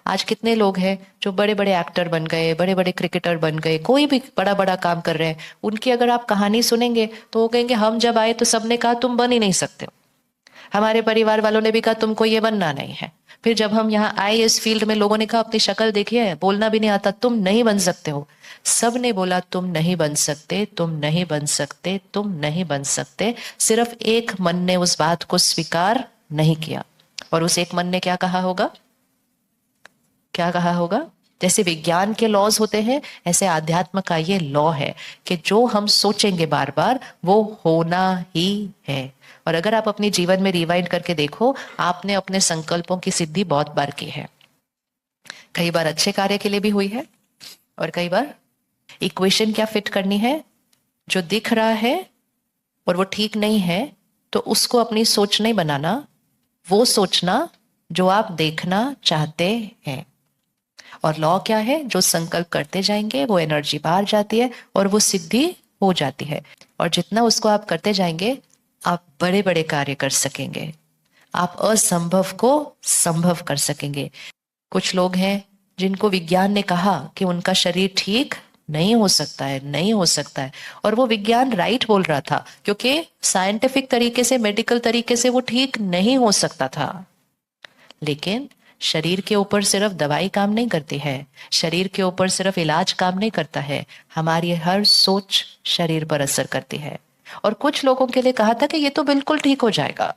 आज कितने लोग हैं जो बड़े बड़े एक्टर बन गए, बड़े बड़े क्रिकेटर बन गए, कोई भी बड़ा बड़ा काम कर रहे हैं, उनकी अगर आप कहानी सुनेंगे तो वो कहेंगे हम जब आए तो सबने कहा तुम बन ही नहीं सकते हो, हमारे परिवार वालों ने भी कहा तुमको ये बनना नहीं है। फिर जब हम यहाँ आए इस फील्ड में, लोगों ने कहा अपनी शक्ल देखिए, बोलना भी नहीं आता, तुम नहीं बन सकते हो। सब ने बोला तुम नहीं बन सकते, तुम नहीं बन सकते, तुम नहीं बन सकते। सिर्फ एक मन ने उस बात को स्वीकार नहीं किया। और उस एक मन ने क्या कहा होगा? क्या कहा होगा? जैसे विज्ञान के लॉज होते हैं, ऐसे आध्यात्म का ये लॉ है कि जो हम सोचेंगे बार बार वो होना ही है। और अगर आप अपने जीवन में रिवाइंड करके देखो, आपने अपने संकल्पों की सिद्धि बहुत बार की है। कई बार अच्छे कार्य के लिए भी हुई है, और कई बार इक्वेशन क्या फिट करनी है, जो दिख रहा है और वो ठीक नहीं है तो उसको अपनी सोच नहीं बनाना, वो सोचना जो आप देखना चाहते हैं। और लॉ क्या है? जो संकल्प करते जाएंगे वो एनर्जी बाहर जाती है और वो सिद्धि हो जाती है। और जितना उसको आप करते जाएंगे, आप बड़े बड़े कार्य कर सकेंगे, आप असंभव को संभव कर सकेंगे। कुछ लोग हैं जिनको विज्ञान ने कहा कि उनका शरीर ठीक नहीं हो सकता है, नहीं हो सकता है, और वो विज्ञान राइट बोल रहा था, क्योंकि साइंटिफिक तरीके से, मेडिकल तरीके से वो ठीक नहीं हो सकता था। लेकिन शरीर के ऊपर सिर्फ दवाई काम नहीं करती है, शरीर के ऊपर सिर्फ इलाज काम नहीं करता है, हमारी हर सोच शरीर पर असर करती है। और कुछ लोगों के लिए कहा था कि ये तो बिल्कुल ठीक हो जाएगा,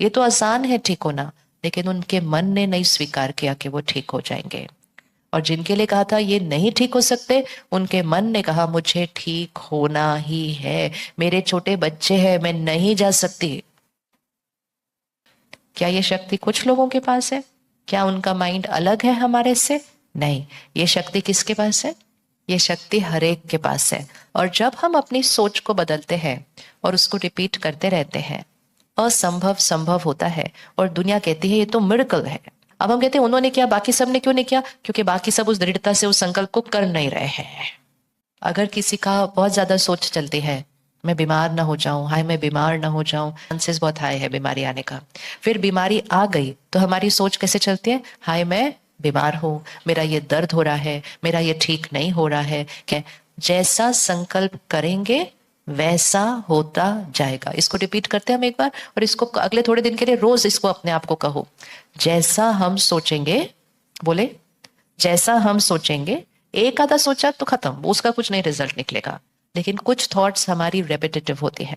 ये तो आसान है ठीक होना, लेकिन उनके मन ने नहीं स्वीकार किया कि वो ठीक हो जाएंगे। और जिनके लिए कहा था ये नहीं ठीक हो सकते, उनके मन ने कहा मुझे ठीक होना ही है, मेरे छोटे बच्चे हैं, मैं नहीं जा सकती। क्या ये शक्ति कुछ लोगों के पास है? क्या उनका माइंड अलग है हमारे से? नहीं, ये शक्ति किसके पास है? ये शक्ति हर एक के पास है। और जब हम अपनी सोच को बदलते हैं और उसको रिपीट करते रहते हैं, असंभव संभव होता है। और दुनिया कहती है ये तो मिरेकल है। अब हम कहते हैं उन्होंने किया, बाकी सब ने क्यों नहीं किया? क्योंकि बाकी सब उस दृढ़ता से उस संकल्प को कर नहीं रहे हैं। अगर किसी का बहुत ज्यादा सोच चलती है, मैं बीमार ना हो जाऊं, हाय मैं बीमार ना हो जाऊं, चांसेस बहुत हाई है बीमारी आने का। फिर बीमारी आ गई तो हमारी सोच कैसे चलती है? हाय मैं बीमार हूं, मेरा ये दर्द हो रहा है, मेरा ये ठीक नहीं हो रहा है। क्या? जैसा संकल्प करेंगे वैसा होता जाएगा। इसको रिपीट करते हैं हम एक बार, और इसको अगले थोड़े दिन के लिए रोज इसको अपने आप को कहो। जैसा हम सोचेंगे, बोले जैसा हम सोचेंगे। एक आधा सोचा तो खत्म, उसका कुछ नहीं रिजल्ट निकलेगा। लेकिन कुछ थॉट्स हमारी रेपिटेटिव होती है,